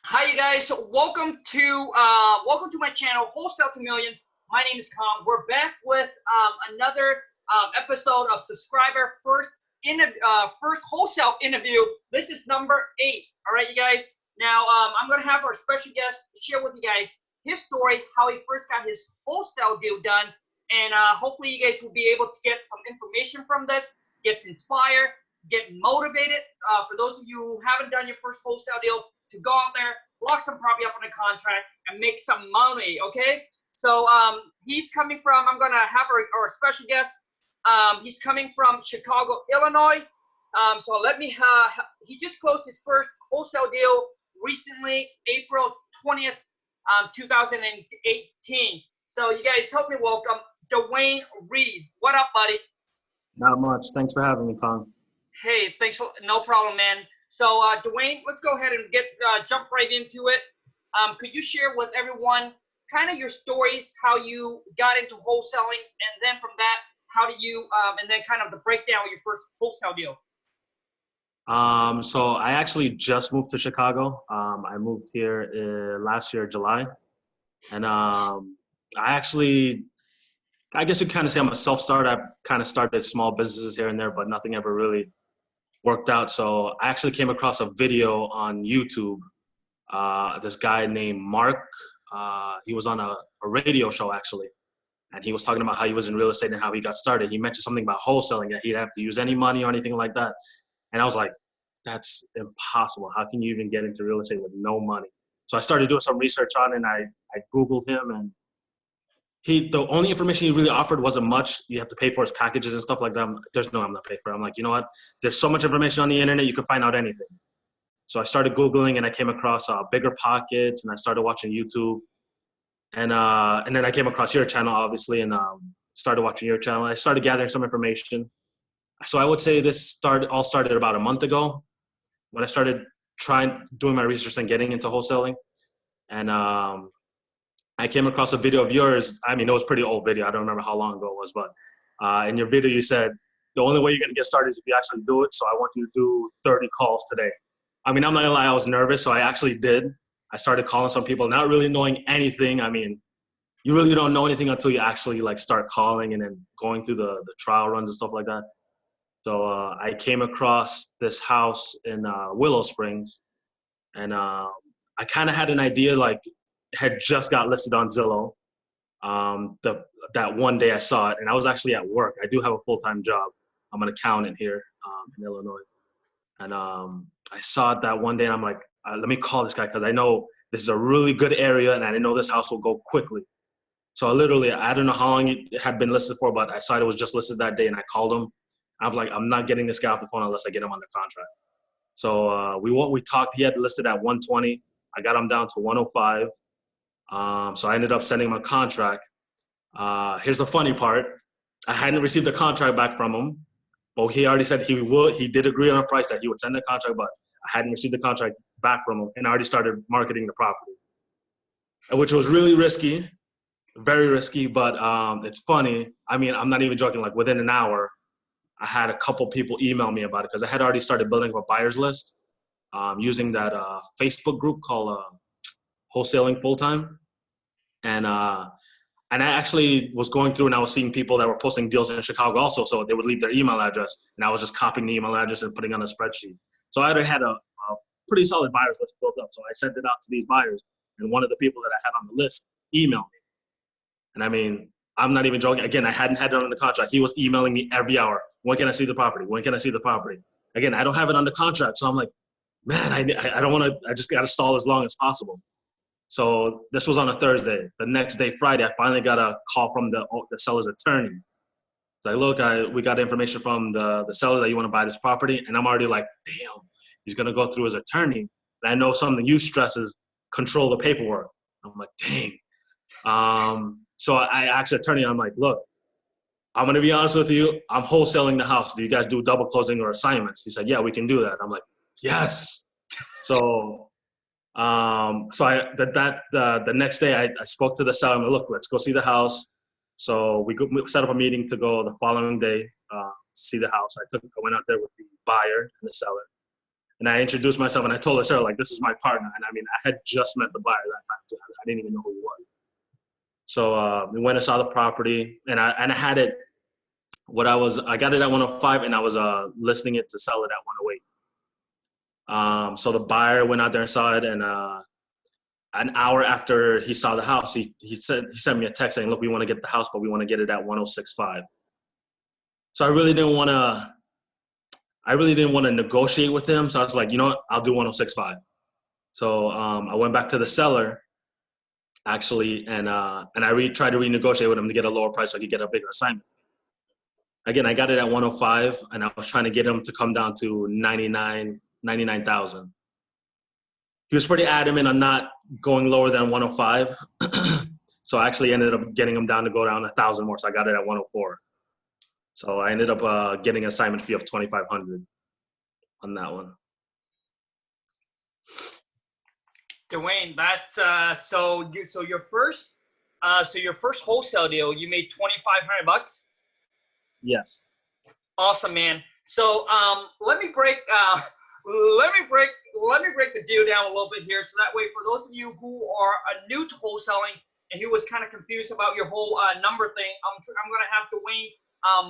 Hi, you guys. Welcome to my channel, Wholesale to Million. My name is Tom. We're back with another episode of subscriber first wholesale interview. This is number 8. All right, you guys. Now I'm gonna have our special guest share with you guys his story, how he first got his wholesale deal done, and hopefully you guys will be able to get some information from this, get inspired, get motivated. For those of you who haven't done your first wholesale deal, to go out there, lock some property up on a contract, and make some money, okay? So he's coming from, I'm going to have our special guest. He's coming from Chicago, Illinois. So he just closed his first wholesale deal recently, April 20th, 2018. So you guys help me welcome Dewayne Reid. What up, buddy? Not much. Thanks for having me, Con. Hey, thanks. No problem, man. So, Dewayne, let's go ahead and jump right into it. Could you share with everyone kind of your stories, how you got into wholesaling, and then from that, how do you, and then kind of the breakdown of your first wholesale deal? So I actually just moved to Chicago. I moved here last year, July. And I guess you kind of say I'm a self-starter. I kind of started small businesses here and there, but nothing ever really worked out. So I actually came across a video on YouTube. This guy named Mark, he was on a radio show actually, and he was talking about how he was in real estate and how he got started. He mentioned something about wholesaling, that he didn't have to use any money or anything like that. And I was like, that's impossible. How can you even get into real estate with no money? So I started doing some research on it, and I Googled him, and the only information he really offered wasn't much. You have to pay for his packages and stuff like that. I'm not paying for it. I'm like, you know what? There's so much information on the internet, you can find out anything. So I started Googling, and I came across Bigger Pockets, and I started watching YouTube. And then I came across your channel, obviously, and started watching your channel. I started gathering some information. So I would say this all started about a month ago when I started doing my research and getting into wholesaling. And I came across a video of yours. I mean, it was a pretty old video. I don't remember how long ago it was, but in your video you said, the only way you're going to get started is if you actually do it. So I want you to do 30 calls today. I mean, I'm not going to lie, I was nervous, so I actually did. I started calling some people, not really knowing anything. I mean, you really don't know anything until you actually start calling and then going through the trial runs and stuff like that. So I came across this house in Willow Springs, and I kind of had an idea, had just got listed on Zillow. That one day I saw it, and I was actually at work. I do have a full-time job. I'm an accountant here in Illinois. And I saw it that one day, and I'm like, let me call this guy because I know this is a really good area, and I know this house will go quickly. So I don't know how long it had been listed for, but I saw it was just listed that day, and I called him. I was like, I'm not getting this guy off the phone unless I get him under contract. So we talked. He had listed at 120. I got him down to 105. So I ended up sending him a contract. Here's the funny part. I hadn't received the contract back from him, but he already said he would. He did agree on a price that he would send the contract, but I hadn't received the contract back from him, and I already started marketing the property, which was really risky, very risky, but it's funny. I mean, I'm not even joking. Within an hour, I had a couple people email me about it because I had already started building a buyer's list using that Facebook group called Wholesaling Full-Time. And I actually was going through, and I was seeing people that were posting deals in Chicago also, so they would leave their email address, and I was just copying the email address and putting on a spreadsheet. So I already had a pretty solid buyer's list built up, so I sent it out to these buyers, and one of the people that I had on the list emailed me. And I mean, I'm not even joking. Again, I hadn't had it on the contract. He was emailing me every hour. When can I see the property? When can I see the property? Again, I don't have it on the contract, so I'm like, man, I don't want to. I just got to stall as long as possible. So this was on a Thursday. The next day, Friday, I finally got a call from the seller's attorney. It's like, look, we got information from the seller that you want to buy this property, and I'm already like, damn, he's gonna go through his attorney. And I know something you stress is control the paperwork. I'm like, dang. So I asked the attorney, I'm like, look, I'm going to be honest with you. I'm wholesaling the house. Do you guys do double closing or assignments? He said, yeah, we can do that. I'm like, yes. So the next day I spoke to the seller. I'm like, look, let's go see the house. So we set up a meeting to go the following day to see the house. I went out there with the buyer and the seller. And I introduced myself and I told her, sir, like, this is my partner. And I mean, I had just met the buyer that time too. I didn't even know who he was. So we went and saw the property, and I had it. I got it at 105, and I was listing it to sell it at 108. So the buyer went out there and saw it, and an hour after he saw the house, he sent me a text saying, look, we want to get the house, but we want to get it at 106.5. So I really didn't want to negotiate with him. So I was like, you know what, I'll do 106.5. So I went back to the seller, actually, and I tried to renegotiate with him to get a lower price so I could get a bigger assignment. Again, I got it at 105, and I was trying to get him to come down to 99,000. He was pretty adamant on not going lower than 105. So I actually ended up getting him down to go down 1,000 more. So I got it at 104. So I ended up getting an assignment fee of $2,500 on that one. Dewayne, that's so your first wholesale deal, you made $2,500. Yes. Awesome, man. So let me break the deal down a little bit here, so that way for those of you who are new to wholesaling and who was kind of confused about your whole number thing, I'm going to have Dewayne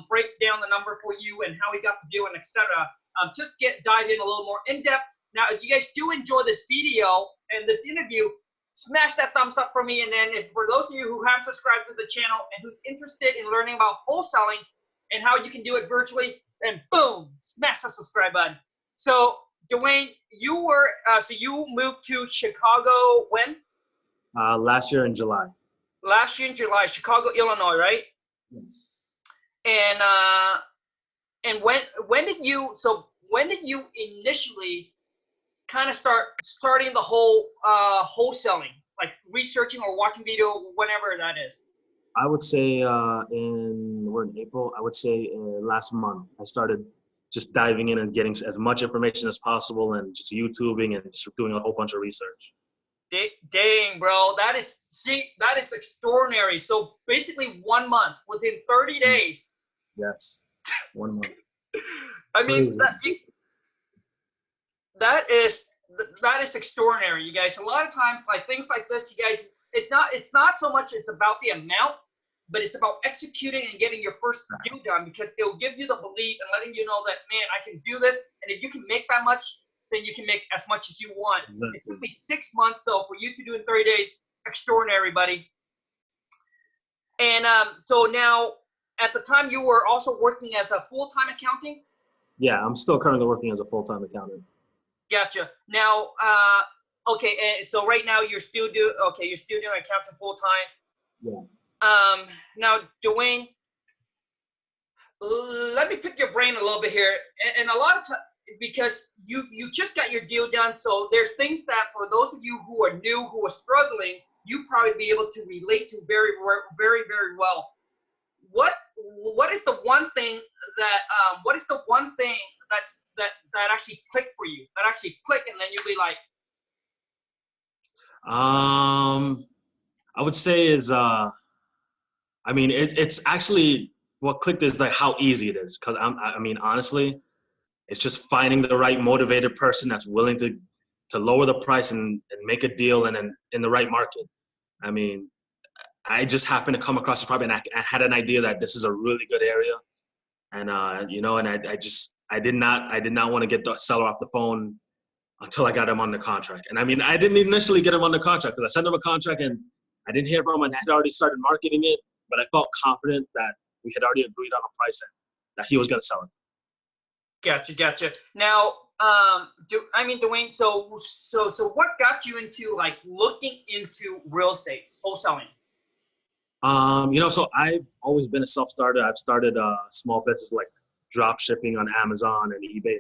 break down the number for you and how he got the deal and etc. Just dive in a little more in depth. Now, if you guys do enjoy this video and this interview, smash that thumbs up for me. And then for those of you who haven't subscribed to the channel and who's interested in learning about wholesaling and how you can do it virtually, then boom, smash the subscribe button. So Dewayne, you moved to Chicago when? Last year in July. Last year in July, Chicago, Illinois, right? Yes. And when did you initially kind of starting the whole wholesaling, like researching or watching video, whenever that is? I would say we're in April. I would say last month I started just diving in and getting as much information as possible and just YouTubing and just doing a whole bunch of research. Dang, bro, that is extraordinary. So basically 1 month, within 30 days. Yes, 1 month. I mean, that is extraordinary, you guys. A lot of times, like things like this, you guys, it's not so much it's about the amount, but it's about executing and getting your first deal done, because it'll give you the belief and letting you know that, man, I can do this, and if you can make that much, then you can make as much as you want. Exactly. It took me 6 months, so for you to do in 30 days, extraordinary, buddy. And so now, at the time, you were also working as a full-time accounting? Yeah, I'm still currently working as a full-time accountant. Gotcha. Now, okay, and so right now you're still doing accounting full-time. Yeah. Now, Dewayne, let me pick your brain a little bit here, and a lot of times, because you just got your deal done, so there's things that for those of you who are new, who are struggling, you probably be able to relate to very, very, very well. What is the one thing that that actually clicked for you? That actually clicked, and then you'll be like, I would say is I mean, it's actually what clicked is like how easy it is. Because I mean, honestly, it's just finding the right motivated person that's willing to lower the price and make a deal and in the right market. I mean, I just happened to come across this property, and I had an idea that this is a really good area, and and I did not want to get the seller off the phone until I got him on the contract. And I mean, I didn't initially get him on the contract because I sent him a contract and I didn't hear from him, and I had already started marketing it, but I felt confident that we had already agreed on a price and that he was going to sell it. Gotcha. Now, Dewayne, so what got you into like looking into real estate, wholesaling? So I've always been a self-starter. I've started a small business like drop shipping on Amazon and eBay,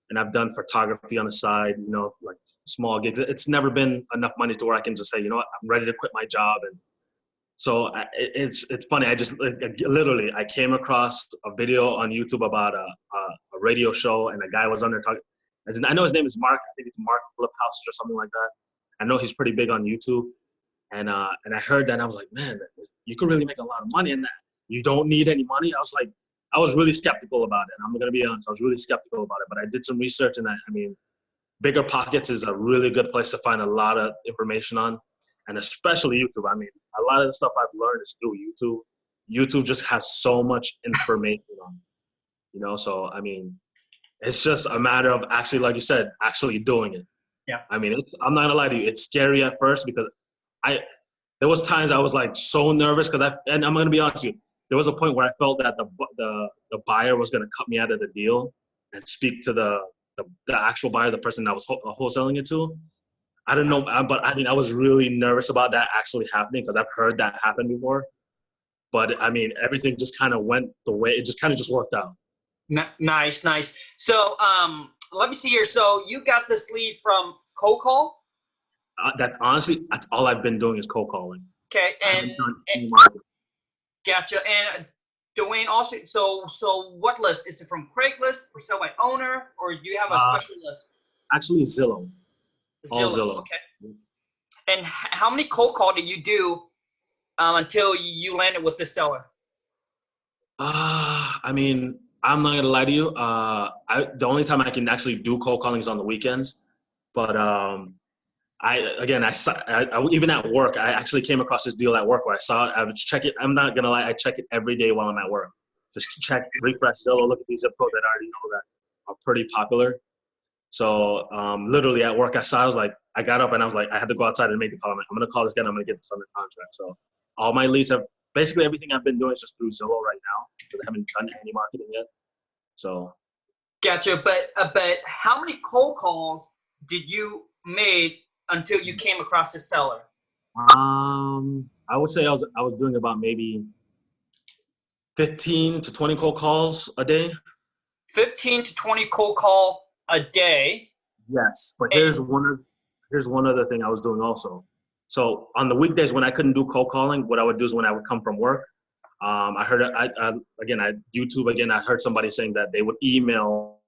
and I've done photography on the side, like small gigs. It's never been enough money to where I can just say, you know what, I'm ready to quit my job. And so it's funny. I just literally, I came across a video on YouTube about a radio show, and a guy was on there talking. I know his name is Mark. I think it's Mark Fliphouse or something like that. I know he's pretty big on YouTube. And I heard that, and I was like, man, you could really make a lot of money in that. You don't need any money. I was really skeptical about it. And I'm going to be honest, I was really skeptical about it. But I did some research, and I mean, Bigger Pockets is a really good place to find a lot of information on, and especially YouTube. I mean, a lot of the stuff I've learned is through YouTube. YouTube just has so much information on it, you know? So, I mean, it's just a matter of actually, like you said, actually doing it. Yeah. I mean, I'm not gonna lie to you, it's scary at first because there was times I was like so nervous and I'm gonna be honest with you, there was a point where I felt that the buyer was gonna cut me out of the deal and speak to the actual buyer, the person that was wholesaling it to. I don't know, but I mean, I was really nervous about that actually happening because I've heard that happen before. But I mean, everything just kind of went the way it just kind of just worked out. Nice. So let me see here. So you got this lead from cold call? That's all I've been doing is cold calling. Okay, and gotcha. And Dewayne also. So what list is it from? Craigslist or sell by owner, or do you have a special list? Actually, Zillow. All Zillow. Okay. And how many cold call did you do until you landed with the seller? I mean, I'm not gonna lie to you. The only time I can actually do cold calling is on the weekends. But even at work, I actually came across this deal at work where I saw it. I would check it. I'm not gonna lie, I check it every day while I'm at work. Just check, refresh Zillow, look at these zip codes that I already know that are pretty popular. So literally at work, I was like, I got up and I was like, I had to go outside and make the call. I'm gonna call this guy and I'm gonna get this under contract. So all my leads have basically everything I've been doing is just through Zillow right now because I haven't done any marketing yet. So. Gotcha. But how many cold calls did you made until you came across this seller? I would say I was doing about maybe 15 to 20 cold calls a day. 15 to 20 cold call a day. Yes, but here's one other thing I was doing also. So on the weekdays when I couldn't do cold calling, what I would do is when I would come from work, I heard YouTube again. I heard somebody saying that they would email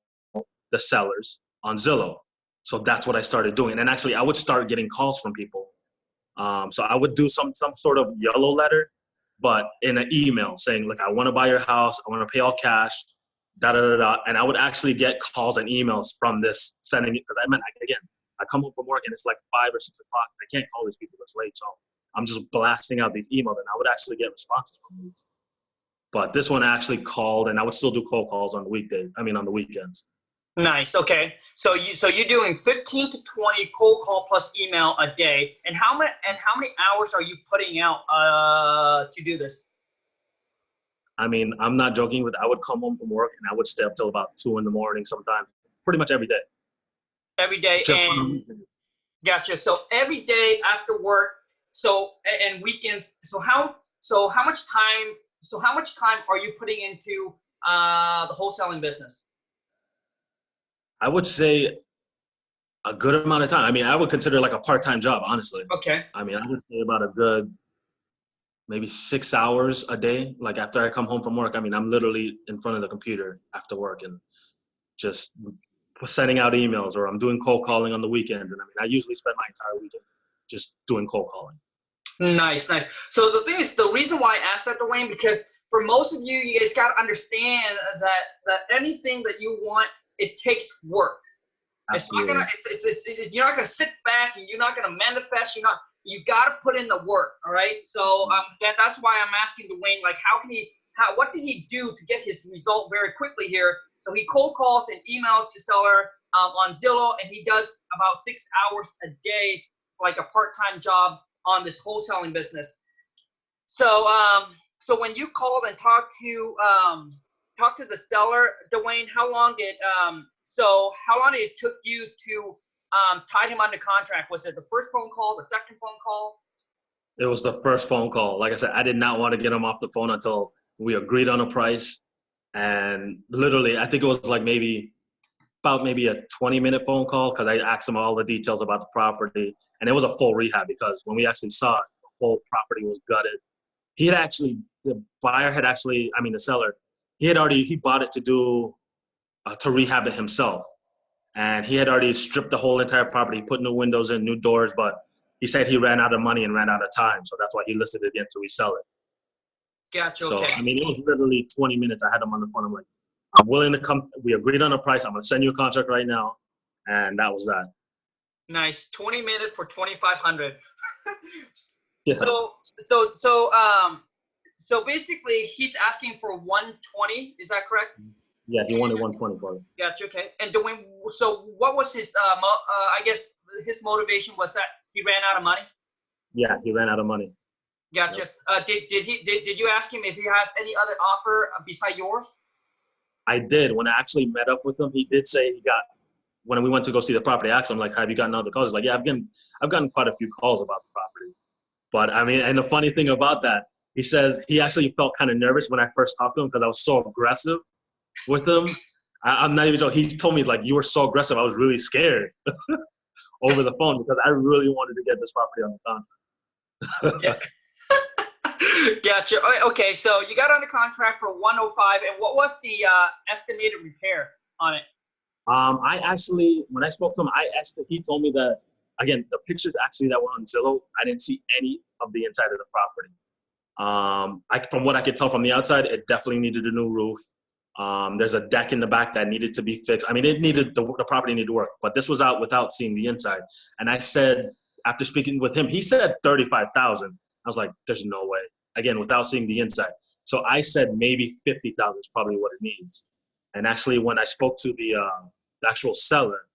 the sellers on Zillow. So that's what I started doing. And actually, I would start getting calls from people. So I would do some sort of yellow letter, but in an email saying, like, I want to buy your house. I want to pay all cash, da-da-da-da. And I would actually get calls and emails from this sending it. Because I come home from work and it's like 5 or 6 o'clock. I can't call these people this late. So I'm just blasting out these emails and I would actually get responses from these. But this one I actually called and I would still do cold calls on the weekends. Nice. Okay. So you're doing 15 to 20 cold call plus email a day. And how many hours are you putting out to do this? I mean, I'm not joking with. I would come home from work and I would stay up till about 2 a.m. sometimes. Pretty much every day. Every day. Gotcha. So every day after work. So and weekends. So how much time are you putting into the wholesaling business? I would say a good amount of time. I mean, I would consider like a part-time job, honestly. Okay. I mean, I would say about a good maybe 6 hours a day. Like after I come home from work, I mean, I'm literally in front of the computer after work and just sending out emails, or I'm doing cold calling on the weekend. And I mean, I usually spend my entire weekend just doing cold calling. Nice. So the thing is, the reason why I asked that, Dewayne, because for most of you, you guys got to understand that anything that you want, it takes work. Absolutely. You're not gonna sit back and you're not gonna manifest. You got to put in the work. All right. So that's why I'm asking Dewayne, like, what did he do to get his result very quickly here? So he cold calls and emails to seller on Zillow, and he does about 6 hours a day, like a part-time job on this wholesaling business. So when you called and talked to the seller, Dewayne, how long did it took you to tie him under contract? Was it the first phone call, the second phone call? It was the first phone call. Like I said, I did not want to get him off the phone until we agreed on a price. And literally, I think it was like maybe a 20-minute phone call because I asked him all the details about the property. And it was a full rehab because when we actually saw it, the whole property was gutted. The seller, he bought it to rehab it himself. And he had already stripped the whole entire property, put new windows in, new doors, but he said he ran out of money and ran out of time. So that's why he listed it again to resell it. Gotcha. So, okay. I mean, it was literally 20 minutes. I had him on the phone. I'm like, I'm willing to come. We agreed on a price. I'm going to send you a contract right now. and that was that. Nice. 20 minutes for 2,500. Yeah. So basically, he's asking for 120. Is that correct? Yeah, he wanted 120 for it. Gotcha. Okay. And Dewayne, so what was his? I guess his motivation was that he ran out of money. Yeah, he ran out of money. Gotcha. Yep. Did you ask him if he has any other offer beside yours? I did. When I actually met up with him, he did say he got. When we went to go see the property, I asked him like, "Have you gotten other calls?" He's like, "Yeah, I've gotten quite a few calls about the property." But I mean, and the funny thing about that, he says he actually felt kind of nervous when I first talked to him because I was so aggressive with him. I'm not even joking. He told me like, "You were so aggressive. I was really scared." Over the phone because I really wanted to get this property on the contract. Yeah. Gotcha. Okay, so you got under contract for 105, and what was the estimated repair on it? I actually, when I spoke to him, he told me that, again, the pictures actually that were on Zillow, I didn't see any of the inside of the property. From what I could tell from the outside, it definitely needed a new roof. There's a deck in the back that needed to be fixed. I mean, the property needed work, but this was out without seeing the inside. And I said, after speaking with him, he said 35,000. I was like, there's no way. Again, without seeing the inside. So I said maybe 50,000 is probably what it needs. And actually, when I spoke to the actual seller,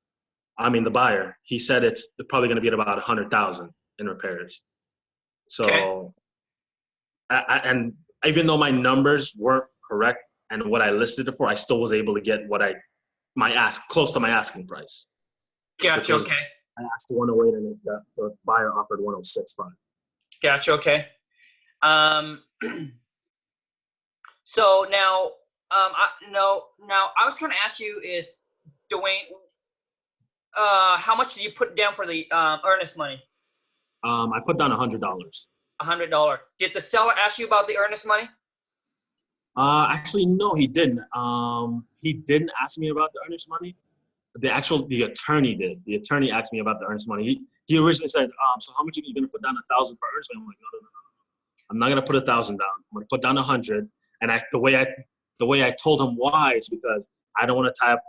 the buyer, he said it's probably going to be at about 100,000 in repairs. So, okay. And even though my numbers weren't correct and what I listed it for, I still was able to get close to my asking price. Gotcha. Okay. I asked 108 and the buyer offered 106.5. Gotcha. Okay. So now, I was going to ask you is, Dewayne, how much did you put down for the earnest money? I put down $100. $100. Did the seller ask you about the earnest money? Actually, no, he didn't. He didn't ask me about the earnest money. The attorney did. The attorney asked me about the earnest money. He originally said, so how much are you going to put down? 1,000 for earnest money? I'm like, no. I'm not going to put 1,000 down. I'm going to put down 100. And the way I told him why is because I don't want to tie up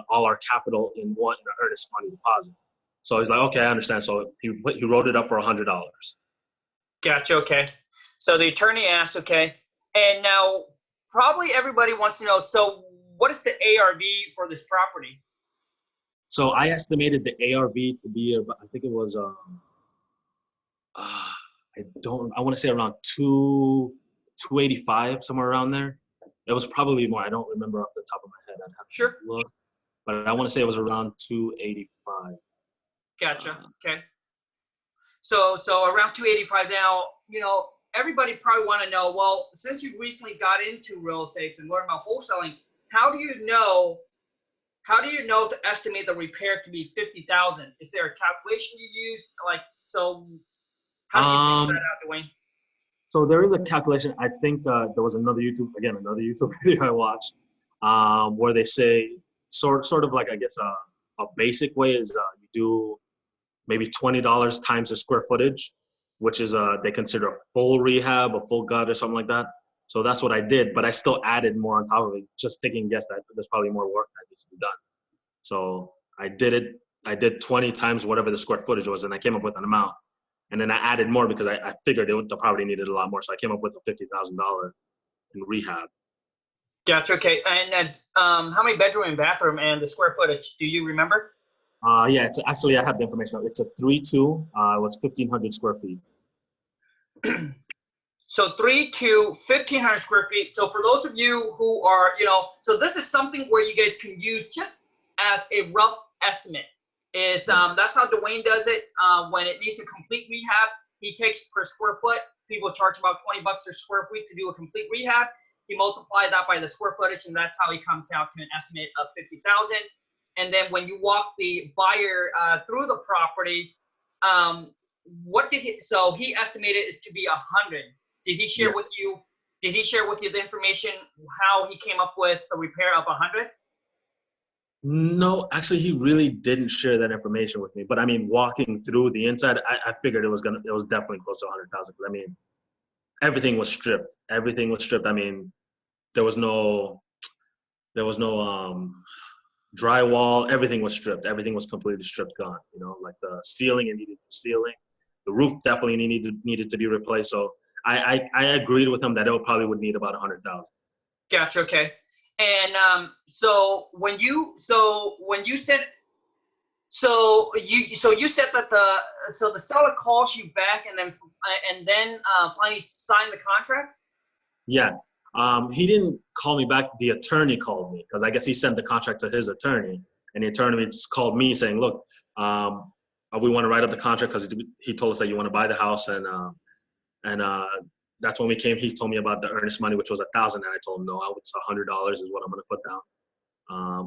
all our capital in an earnest money deposit. So he's like, okay, I understand. So he wrote it up for $100. Gotcha. Okay. So the attorney asked, okay. And now probably everybody wants to know, so what is the ARV for this property? So I estimated the ARV to be about, I think it was, I want to say around 285, somewhere around there. It was probably more. I don't remember off the top of my head. I'd have to look. But I want to say it was around 285. Gotcha. Okay. So around 285 now, everybody probably want to know, well, since you recently got into real estate and learned about wholesaling, how do you know to estimate the repair to be 50,000? Is there a calculation you use? How do you figure that out, Dewayne? So there is a calculation. I think there was another YouTube video I watched where they say sort of like, I guess, a basic way is you do maybe $20 times the square footage, which is they consider a full rehab, a full gut or something like that. So that's what I did, but I still added more on top of it, just taking a guess that there's probably more work that needs to be done. So I did it. I did 20 times whatever the square footage was, and I came up with an amount. And then I added more because I figured the property needed a lot more. So I came up with a $50,000 in rehab. Gotcha. Okay. And how many bedroom and bathroom and the square footage? Do you remember? Yeah, it's actually, I have the information. It's a 3-2. It was 1,500 square feet. So 3-2, 1,500 square feet. So for those of you who are, so this is something where you guys can use just as a rough estimate. That's how Dewayne does it. When it needs a complete rehab, he takes per square foot. People charge about $20 a square feet to do a complete rehab. He multiplied that by the square footage, and that's how he comes out to an estimate of 50,000. And then when you walk the buyer through the property, so he estimated it to be 100. Did he share with you? Did he share with you the information how he came up with a repair of 100? No, actually, he really didn't share that information with me. But I mean, walking through the inside, I figured it was definitely close to 100,000. I mean, everything was stripped. Everything was stripped. I mean, there was no drywall, everything was stripped. Everything was completely stripped, gone. You know, like the ceiling, it needed ceiling. The roof definitely needed to be replaced. So I agreed with him that it probably would need about 100,000. Gotcha. Okay. And so when you said you said that the seller calls you back and then finally sign the contract. Yeah. He didn't call me back. The attorney called me because I guess he sent the contract to his attorney, and the attorney just called me saying, "Look, we want to write up the contract because he told us that you want to buy the house, and that's when we came. He told me about the earnest money, which was 1,000, and I told him no, it's $100 is what I'm going to put down.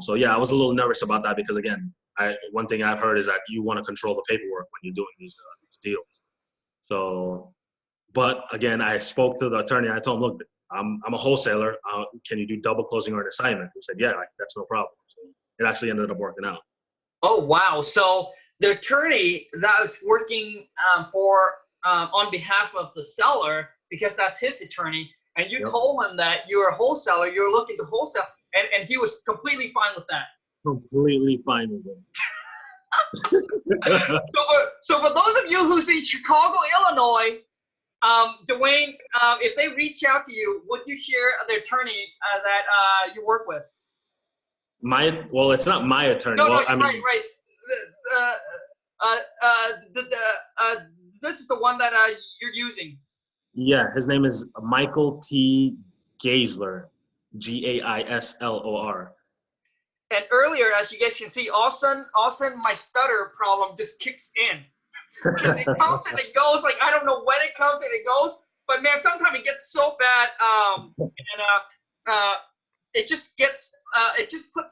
So yeah, I was a little nervous about that because again, one thing I've heard is that you want to control the paperwork when you're doing these deals. So, but again, I spoke to the attorney. I told him, look, I'm a wholesaler. Can you do double closing or an assignment? He said, yeah, that's no problem. So it actually ended up working out. Oh, wow. So the attorney that was working on behalf of the seller, because that's his attorney, and you told him that you're a wholesaler, you're looking to wholesale, and he was completely fine with that. Completely fine with it. So for those of you who's in Chicago, Illinois, Dewayne, if they reach out to you, would you share the attorney that you work with? Well, it's not my attorney. No, well, no, I mean, right. This is the one that you're using. Yeah, his name is Michael T. Gaisler, Gaislor. And earlier, as you guys can see, all of a sudden my stutter problem just kicks in. Because it comes and it goes, like I don't know when it comes and it goes, but man, sometimes it gets so bad, it just put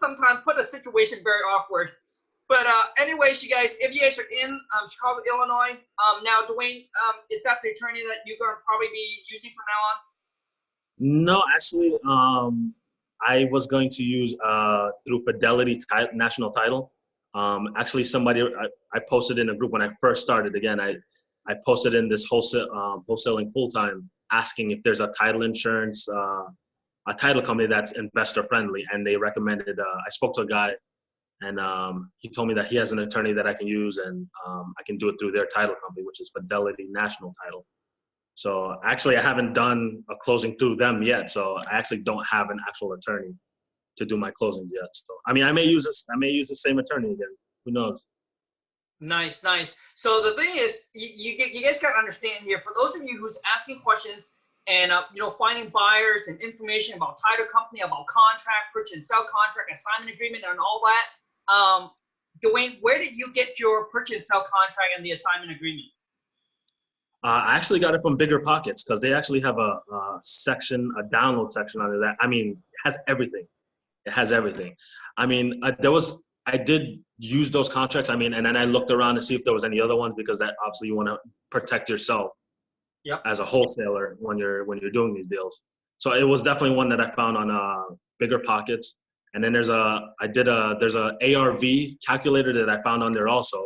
a situation very awkward. But anyways, you guys, if you guys are in Chicago, Illinois, now Dewayne, is that the attorney that you're going to probably be using from now on? No, actually, I was going to use through Fidelity National Title. Actually, somebody I posted in a group when I first started. Again, I posted in this wholesaling full time, asking if there's a title insurance, a title company that's investor friendly, and they recommended. I spoke to a guy, and he told me that he has an attorney that I can use, and I can do it through their title company, which is Fidelity National Title. So actually, I haven't done a closing through them yet. So I actually don't have an actual attorney to do my closings yet. So I mean, I may use the same attorney again. Who knows? Nice, nice. So the thing is, you guys got to understand here. For those of you who's asking questions and finding buyers and information about title company, about contract, purchase and sell contract, assignment agreement, and all that, Dewayne, where did you get your purchase and sell contract and the assignment agreement? I actually got it from Bigger Pockets because they actually have a download section under that. I mean, it has everything. It has everything. I mean, I did use those contracts. I mean, and then I looked around to see if there was any other ones because that obviously you want to protect yourself as a wholesaler when you're doing these deals. So it was definitely one that I found on Bigger Pockets. And then there's a ARV calculator that I found on there also.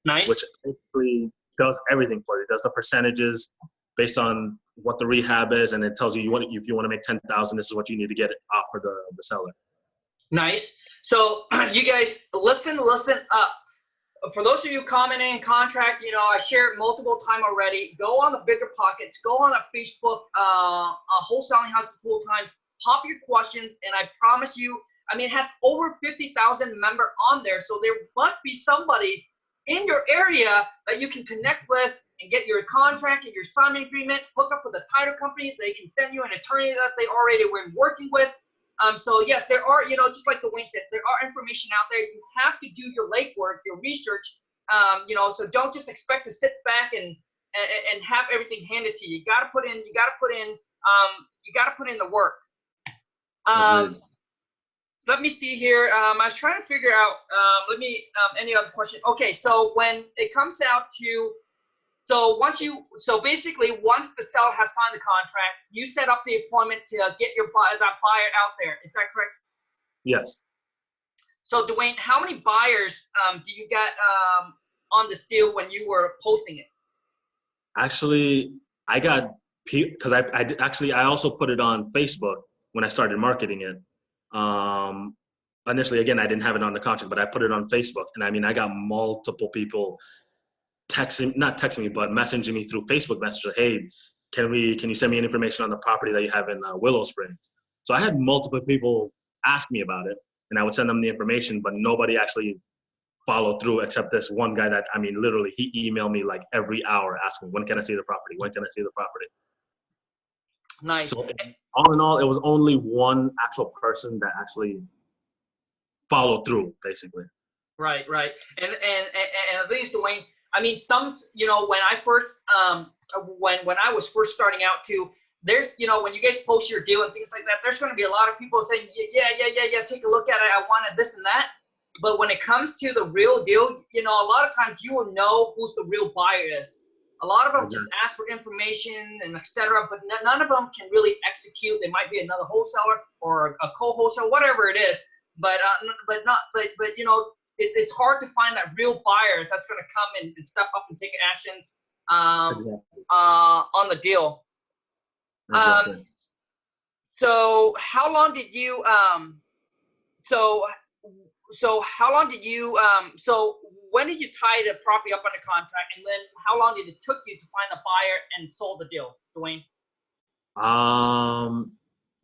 Nice. Which basically does everything for you. It does the percentages based on what the rehab is, and it tells you if you want to make 10,000, this is what you need to get out for the seller. Nice. So you guys listen up. For those of you commenting in contract, I shared multiple times already. Go on the Bigger Pockets. Go on the Facebook Wholesaling Houses Full Time. Pop your questions, and I promise you, I mean, it has over 50,000 members on there, so there must be somebody in your area that you can connect with and get your contract and your assignment agreement, hook up with a title company. They can send you an attorney that they already were working with. So yes, there are, just like Dewayne said, there are information out there. You have to do your legwork, your research, so don't just expect to sit back and have everything handed to you. You gotta put in the work. So let me see here. I was trying to figure out, any other question. Okay, so when it comes out to, once the seller has signed the contract, you set up the appointment to get that buyer out there. Is that correct? Yes. So Dewayne, how many buyers do you get on this deal when you were posting it? Actually, I got, because I also put it on Facebook when I started marketing it. initially, again, I didn't have it on the contract, but I put it on Facebook. And I mean, I got multiple people not texting me, but messaging me through Facebook Messenger. Hey, can you send me any information on the property that you have in Willow Springs? So I had multiple people ask me about it, and I would send them the information, but nobody actually followed through except this one guy that, I mean, literally he emailed me like every hour asking, when can I see the property? When can I see the property? Nice. So all in all, it was only one actual person that actually followed through, basically. Right. And the thing is, Dewayne, I mean, when I first, when I was first starting out too, there's, when you guys post your deal and things like that, there's going to be a lot of people saying, yeah, take a look at it. I wanted this and that. But when it comes to the real deal, a lot of times you will know who's the real buyer is. A lot of them just ask for information and etc. But none of them can really execute. They might be another wholesaler or a co-wholesaler, whatever it is. But it's hard to find that real buyers that's going to come and step up and take actions on the deal. Exactly. So how long did you so when did you tie the property up under contract, and then how long did it took you to find a buyer and sold the deal, Dewayne?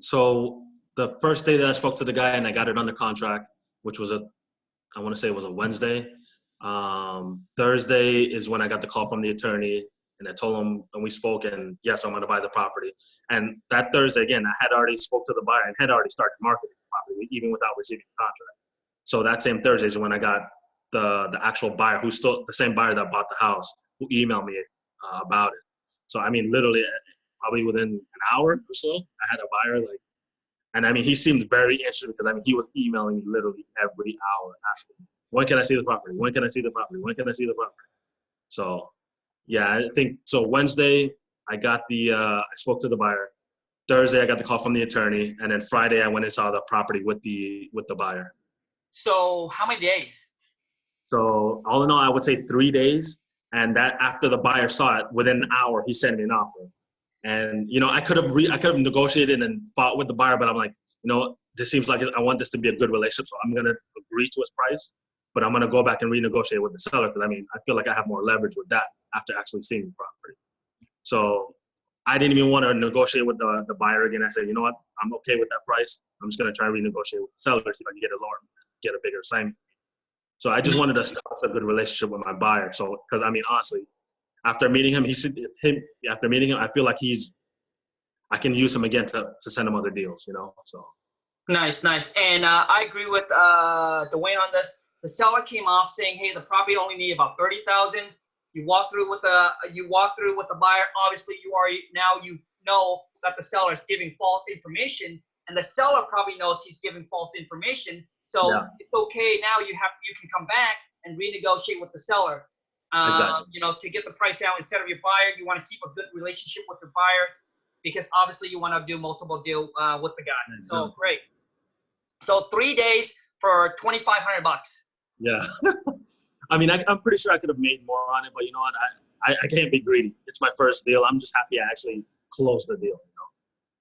So the first day that I spoke to the guy and I got it under contract, which was I want to say it was a Wednesday. Thursday is when I got the call from the attorney, and I told him, and we spoke, and yes, I'm going to buy the property. And that Thursday, again, I had already spoke to the buyer and had already started marketing the property, even without receiving the contract. So that same Thursday is when I got the actual buyer, who's still the same buyer that bought the house, who emailed me about it. So, I mean, literally, probably within an hour or so, I had a buyer, and I mean, he seemed very interested because, I mean, he was emailing me literally every hour asking, when can I see the property? When can I see the property? When can I see the property? So, yeah, I think, so Wednesday, I spoke to the buyer. Thursday, I got the call from the attorney. And then Friday, I went and saw the property with the buyer. So how many days? So all in all, I would say 3 days. And that after the buyer saw it, within an hour, he sent me an offer. And, I could have negotiated and fought with the buyer, but I'm like, this seems like I want this to be a good relationship. So I'm going to agree to his price, but I'm going to go back and renegotiate with the seller. Because, I mean, I feel like I have more leverage with that after actually seeing the property. So I didn't even want to negotiate with the buyer again. I said, you know what? I'm okay with that price. I'm just going to try and renegotiate with the seller, see if I can get a lower, get a bigger assignment. So I just wanted to start a good relationship with my buyer. So, because I mean, honestly, after meeting him, I feel like I can use him again to send him other deals, so. Nice. And I agree with Dewayne on this. The seller came off saying, hey, the property only need about $30,000. You walk through with the buyer. Obviously, you know that the seller is giving false information, and the seller probably knows he's giving false information. So It's okay. Now you can come back and renegotiate with the seller. Exactly. To get the price down instead of your buyer. You want to keep a good relationship with your buyers because obviously you want to do multiple deal with the guy. Exactly. So great. So 3 days for $2,500. Yeah. I mean, I'm pretty sure I could have made more on it, but you know what? I can't be greedy. It's my first deal. I'm just happy I actually closed the deal.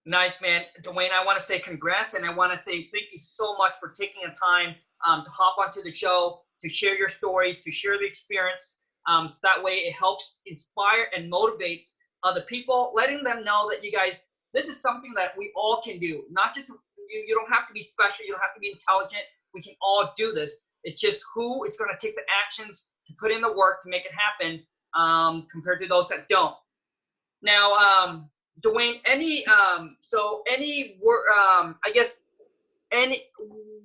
Nice, man. Dewayne, I want to say congrats, and I want to say thank you so much for taking the time to hop onto the show, to share your stories, to share the experience. That way it helps inspire and motivates other people, letting them know that you guys, this is something that we all can do. Not just, you don't have to be special. You don't have to be intelligent. We can all do this. It's just who is going to take the actions to put in the work to make it happen compared to those that don't. Now, Dewayne,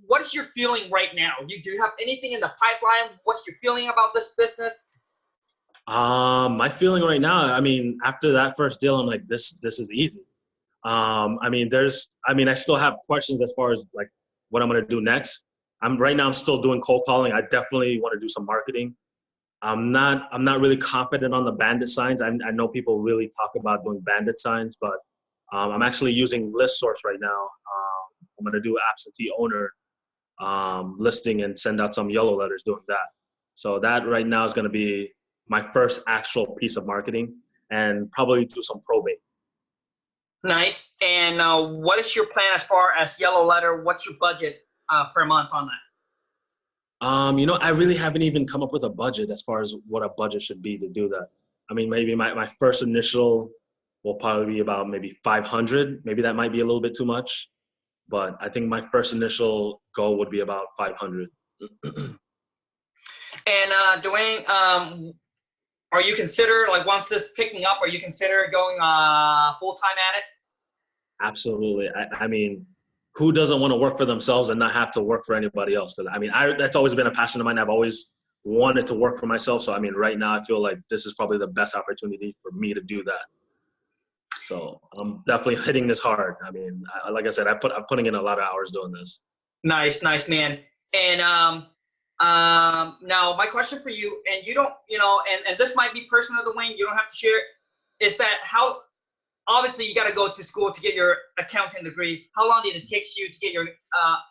what is your feeling right now? Do you have anything in the pipeline? What's your feeling about this business? My feeling right now, I mean, after that first deal, I'm like, this is easy. I still have questions as far as like what I'm going to do next. I'm still doing cold calling. I definitely want to do some marketing. I'm not really confident on the bandit signs. I know people really talk about doing bandit signs, but I'm actually using ListSource right now. I'm going to do absentee owner listing and send out some yellow letters doing that. So that right now is going to be my first actual piece of marketing, and probably do some probate. Nice. And what is your plan as far as yellow letter? What's your budget? per month on that? I really haven't even come up with a budget as far as what a budget should be to do that. I mean, maybe my first initial will probably be about maybe 500. Maybe that might be a little bit too much, but I think my first initial goal would be about 500. And Dewayne, are you consider, like, once this picking up, are you consider going full time at it? Absolutely. I mean, who doesn't want to work for themselves and not have to work for anybody else? Because I mean, that's always been a passion of mine. I've always wanted to work for myself. So I mean, right now I feel like this is probably the best opportunity for me to do that. So I'm definitely hitting this hard. I mean, like I said, I'm putting in a lot of hours doing this. Nice, man. And now my question for you, and you don't, and this might be personal, Dewayne, you don't have to share it, is that how, obviously you got to go to school to get your accounting degree. How long did it take you to get your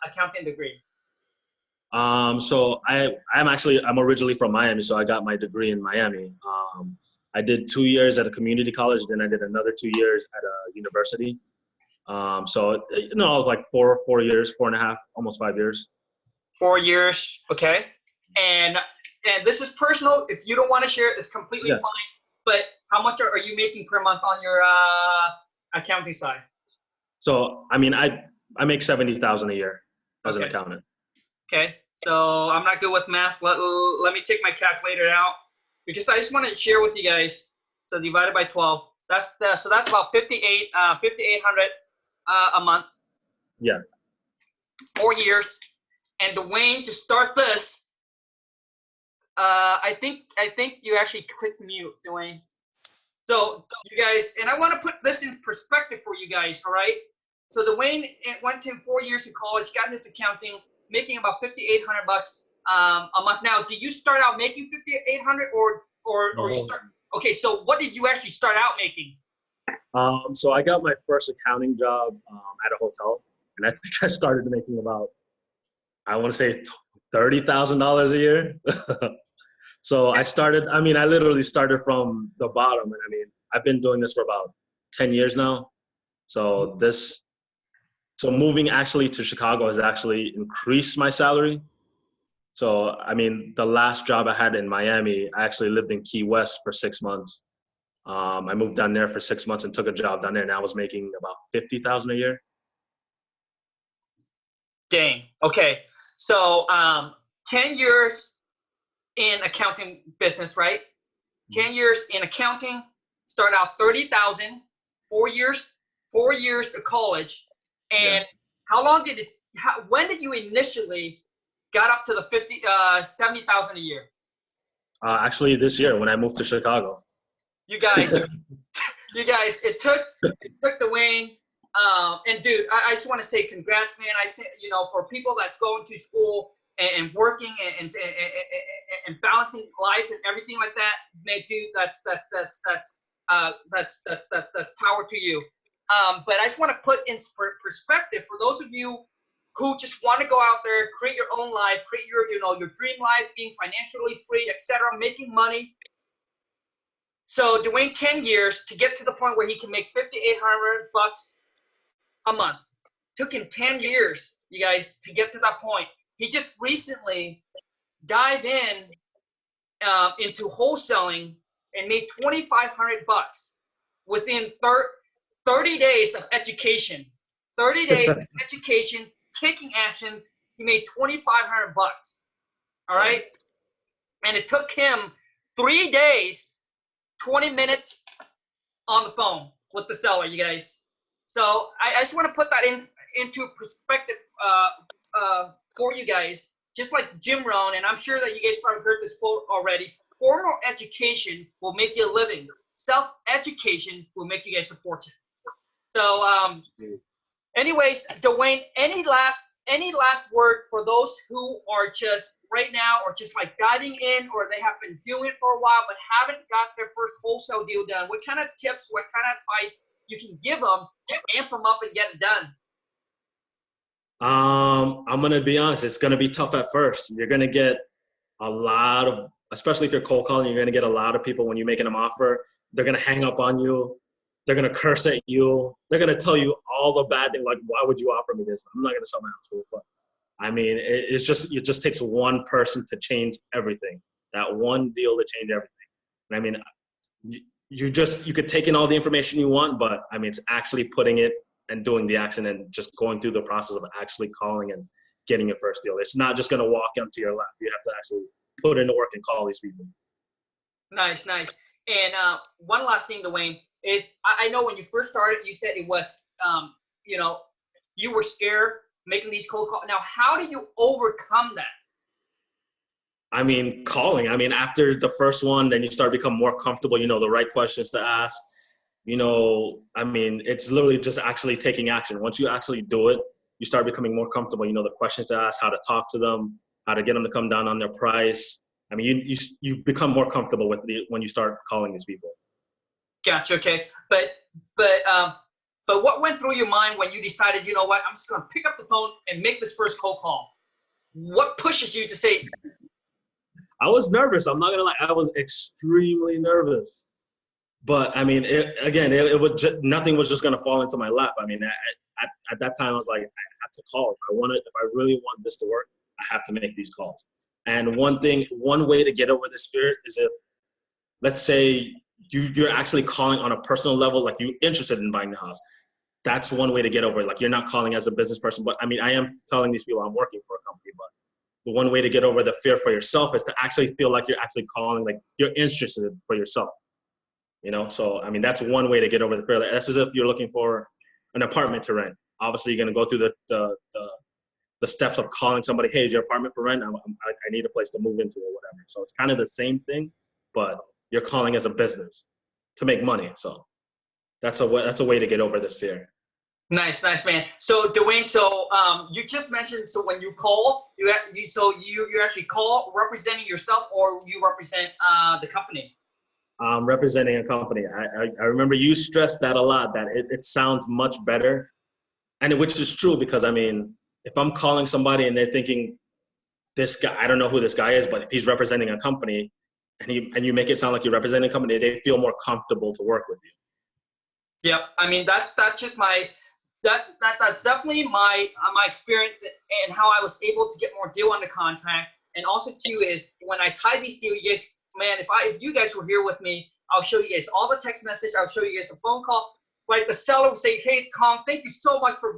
accounting degree? So I'm originally from Miami, so I got my degree in Miami. I did 2 years at a community college, then I did another 2 years at a university. So like 4 years, 4.5, almost 5 years. 4 years, okay. And this is personal. If you don't want to share it, it's completely fine. But how much are you making per month on your accounting side? So I mean, I make $70,000 a year as an accountant. Okay, so I'm not good with math. Let me take my calculator out, because I just want to share with you guys. So divided by 12, that's about 5,800 a month. Yeah. 4 years. And Dewayne, to start this, I think you actually clicked mute, Dewayne. So you guys, and I want to put this in perspective for you guys, all right? So Dewayne went to 4 years in college, got his accounting, making about $5,800 a month. Now, did you start out making $5,800 or you start? Okay, so what did you actually start out making? So I got my first accounting job at a hotel, and I think I started making about, I want to say $30,000 a year. So I literally started from the bottom. And I mean, I've been doing this for about 10 years now. So moving actually to Chicago has actually increased my salary. So, I mean, the last job I had in Miami, I actually lived in Key West for 6 months. I moved down there for 6 months and took a job down there, and I was making about $50,000 a year. Dang. Okay. So 10 years in accounting business, right? 10 years in accounting, start out 30,000, 4 years of college. And how long when did you initially got up to the 70,000 a year? Actually this year when I moved to Chicago. You guys, it took Dewayne. And dude, I just want to say congrats, man. I say, for people that's going to school and working and balancing life and everything like that, man, dude, that's power to you. But I just want to put in perspective for those of you who just want to go out there, create your own life, create your dream life, being financially free, etc., making money. So Dewayne, 10 years to get to the point where he can make $5,800 a month. Took him 10 years, you guys, to get to that point. He just recently dived into wholesaling and made $2,500 within 30 days of education. 30 days of education, taking actions. He made $2,500. All right, and it took him 3 days, 20 minutes on the phone with the seller, you guys. So I just want to put that into perspective for you guys. Just like Jim Rohn, and I'm sure that you guys probably heard this quote already, formal education will make you a living. Self-education will make you guys a fortune. So anyways, Dewayne, any last word for those who are just right now or just like diving in, or they have been doing it for a while but haven't got their first wholesale deal done? What kind of tips, what kind of advice you can give them to amp them up and get it done? I'm going to be honest. It's going to be tough at first. You're going to get a lot of, especially if you're cold calling, you're going to get a lot of people when you're making them offer. They're going to hang up on you. They're going to curse at you. They're going to tell you all the bad things, like, why would you offer me this? I'm not going to sell my house for it. I mean, it just takes one person to change everything. That one deal to change everything. And I mean, you could take in all the information you want, but I mean, it's actually putting it and doing the action and just going through the process of actually calling and getting your first deal. It's not just going to walk onto your lap. You have to actually put in the work and call these people. Nice, nice. And one last thing, Dewayne, is I know when you first started, you said it was, you know, you were scared making these cold calls. Now, how do you overcome that? I mean, calling. I mean, after the first one, then you start to become more comfortable, you know, the right questions to ask. You know, I mean, it's literally just actually taking action. Once you actually do it, you start becoming more comfortable, you know, the questions to ask, how to talk to them, how to get them to come down on their price. I mean, you become more comfortable with when you start calling these people. Gotcha. Okay. But what went through your mind when you decided, you know what, I'm just going to pick up the phone and make this first cold call? What pushes you to say? I was nervous. I'm not going to lie. I was extremely nervous. But, I mean, it was just, nothing was just going to fall into my lap. I mean, at that time, I was like, I had to call. If I really want this to work, I have to make these calls. And one way to get over this fear is if, let's say, you're actually calling on a personal level, like you're interested in buying the house. That's one way to get over it. Like, you're not calling as a business person. But, I mean, I am telling these people I'm working for a company, but the one way to get over the fear for yourself is to actually feel like you're actually calling, like you're interested for yourself. You know, so I mean, that's one way to get over the fear. That's as if you're looking for an apartment to rent. Obviously, you're going to go through the steps of calling somebody, hey, is your apartment for rent? I need a place to move into or whatever. So it's kind of the same thing, but you're calling as a business to make money. So that's a way to get over this fear. Nice, nice, man. So Dewayne, you just mentioned, so when you call, you actually call representing yourself, or you represent the company? Representing a company. I remember you stressed that a lot, that it sounds much better, and which is true, because I mean, if I'm calling somebody and they're thinking, this guy, I don't know who this guy is, but if he's representing a company and you make it sound like you're representing a company, they feel more comfortable to work with you. Yep. I mean, that's just that's definitely my experience and how I was able to get more deal on the contract. And also too is when I tie these deals, you guys, man, if you guys were here with me, I'll show you guys all the text message. I'll show you guys a phone call. Like the seller would say, hey, Kong, thank you so much for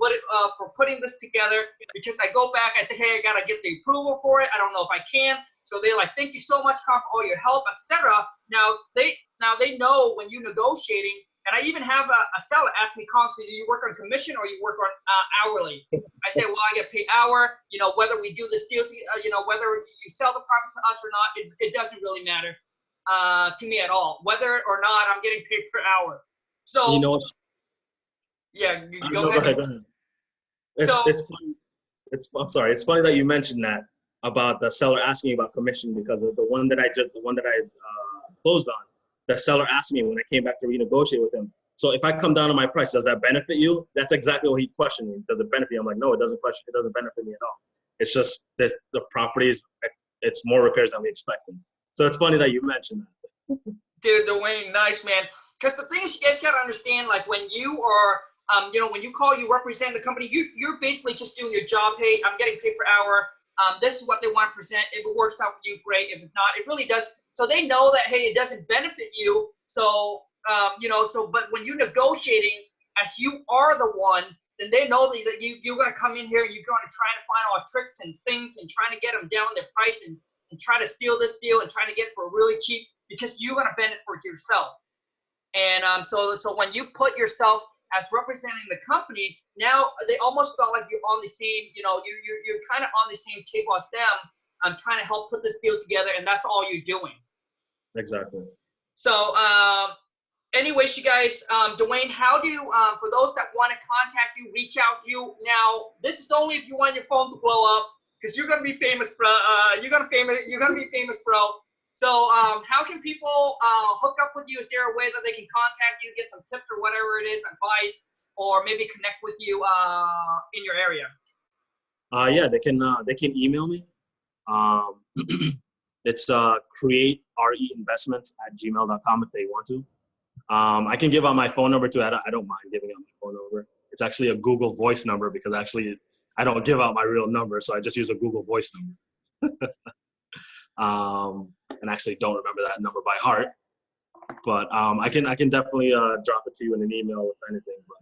putting this together. Because I go back, I say, hey, I gotta get the approval for it. I don't know if I can. So they're like, thank you so much, Kong, for all your help, etc. Now they know when you're negotiating. And I even have a seller ask me, Kong, so do you work on commission or you work on hourly? I say, well, I get paid hour. You know, whether we do this deal, you know, whether you sell the property to us or not, it doesn't really matter to me at all. Whether or not I'm getting paid per hour. So, you know, yeah, go ahead. Go ahead. It's funny. I'm sorry. It's funny that you mentioned that about the seller asking about commission, because of the one that I closed on. The seller asked me when I came back to renegotiate with him. So if I come down on my price, does that benefit you? That's exactly what he questioned me. Does it benefit you? I'm like, no, it doesn't benefit me at all. It's just that the properties, it's more repairs than we expected. So it's funny that you mentioned that. Dude, Dewayne, nice, man. Because the thing is, you guys got to understand, like when you are, you know, when you call, you represent the company, you're basically just doing your job. Hey, I'm getting paid per hour. This is what they want to present. If it works out for you, great. If it's not, it really does. So they know that, hey, it doesn't benefit you. So, you know, but when you're negotiating, as you are the one, then they know that you're going to come in here and you're going to try to find all tricks and things and trying to get them down their price and try to steal this deal and trying to get it for really cheap, because you're going to benefit for yourself. And so when you put yourself as representing the company, now they almost felt like you're on the same, you know, you're kind of on the same table as them. I'm trying to help put this deal together, and that's all you're doing. Exactly. So, anyways, you guys, Dewayne, how do for those that want to contact you, reach out to you? Now, this is only if you want your phone to blow up, because you're gonna be famous, bro. You're gonna be famous, bro. So, how can people hook up with you? Is there a way that they can contact you, get some tips or whatever it is, advice, or maybe connect with you in your area? Yeah, they can email me. It's createreinvestments@gmail.com if they want to. I can give out my phone number too. I don't mind giving out my phone number. It's actually a Google Voice number, because actually I don't give out my real number, so I just use a Google Voice number. And actually don't remember that number by heart. But I can definitely drop it to you in an email with anything. But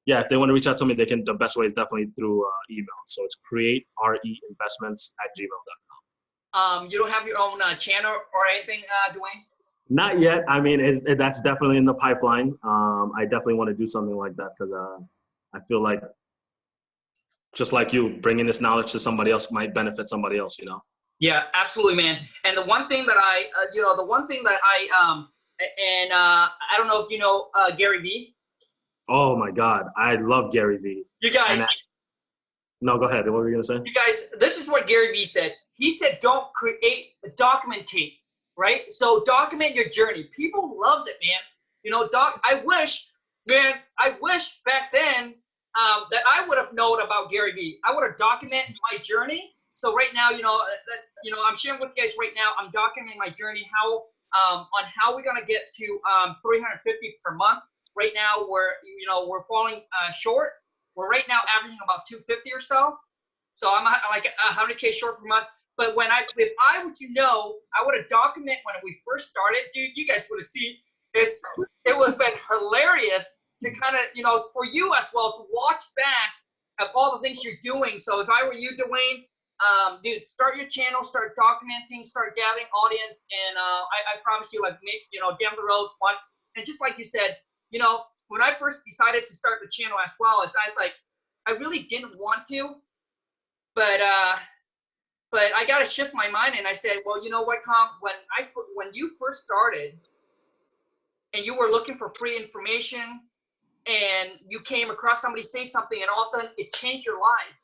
yeah, if they want to reach out to me, they can. The best way is definitely through email. So it's createreinvestments@gmail.com. You don't have your own channel or anything, Dewayne? Not yet. I mean, that's definitely in the pipeline. I definitely want to do something like that because I feel like, just like you, bringing this knowledge to somebody else might benefit somebody else, you know? Yeah, absolutely, man. And the one thing that I don't know if you know Gary Vee. Oh my God, I love Gary Vee. You guys. No, go ahead. What were you gonna say? You guys, this is what Gary Vee said. He said, "Don't create, documentate." Right? So document your journey. People loves it, man. You know, I wish back then that I would have known about Gary Vee. I would have documented my journey. So right now, I'm sharing with you guys right now. I'm documenting my journey, on how we're gonna get to 350 per month. Right now, we're falling short. We're right now averaging about 250 or so. So I'm like 100K short per month. But if I were to know, I would have documented when we first started, dude. You guys would have seen it would have been hilarious to kind of, for you as well, to watch back at all the things you're doing. So if I were you, Dewayne, dude, start your channel, start documenting, start gathering audience, and I promise you, like, down the road once. And just like you said, when I first decided to start the channel as well, I was like, I really didn't want to, but I got to shift my mind, and I said, well, you know what, Con? When you first started, and you were looking for free information, and you came across somebody say something, and all of a sudden it changed your life.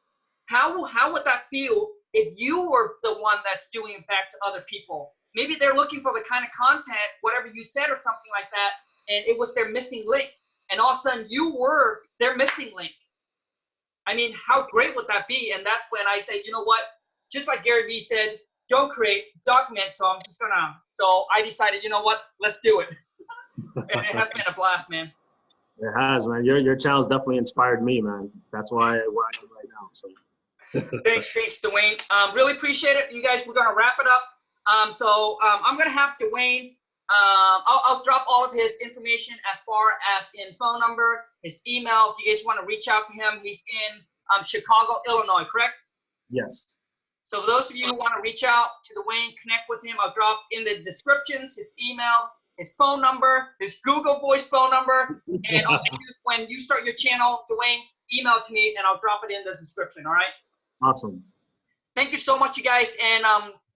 How would that feel if you were the one that's doing it back to other people? Maybe they're looking for the kind of content, whatever you said or something like that, and it was their missing link, and all of a sudden you were their missing link. I mean, how great would that be? And that's when I say, you know what? Just like Gary Vee said, don't create, document. So so I decided, you know what? Let's do it. And it has been a blast, man. It has, man. Your channel's definitely inspired me, man. That's why where I am right now. So. Thanks, Dewayne. Really appreciate it. You guys, we're going to wrap it up. I'm going to have Dewayne, I'll drop all of his information as far as in phone number, his email. If you guys want to reach out to him, he's in Chicago, Illinois, correct? Yes. So for those of you who want to reach out to Dewayne, connect with him, I'll drop in the descriptions his email, his phone number, his Google Voice phone number, and also when you start your channel, Dewayne, email it to me, and I'll drop it in the description, all right? Awesome. Thank you so much, you guys. And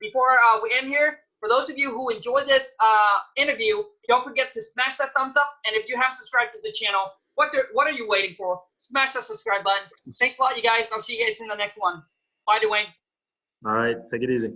before we end here, for those of you who enjoyed this interview, don't forget to smash that thumbs up. And if you have subscribed to the channel, what are you waiting for? Smash that subscribe button. Thanks a lot, you guys. I'll see you guys in the next one. Bye, Dewayne. All right. Take it easy.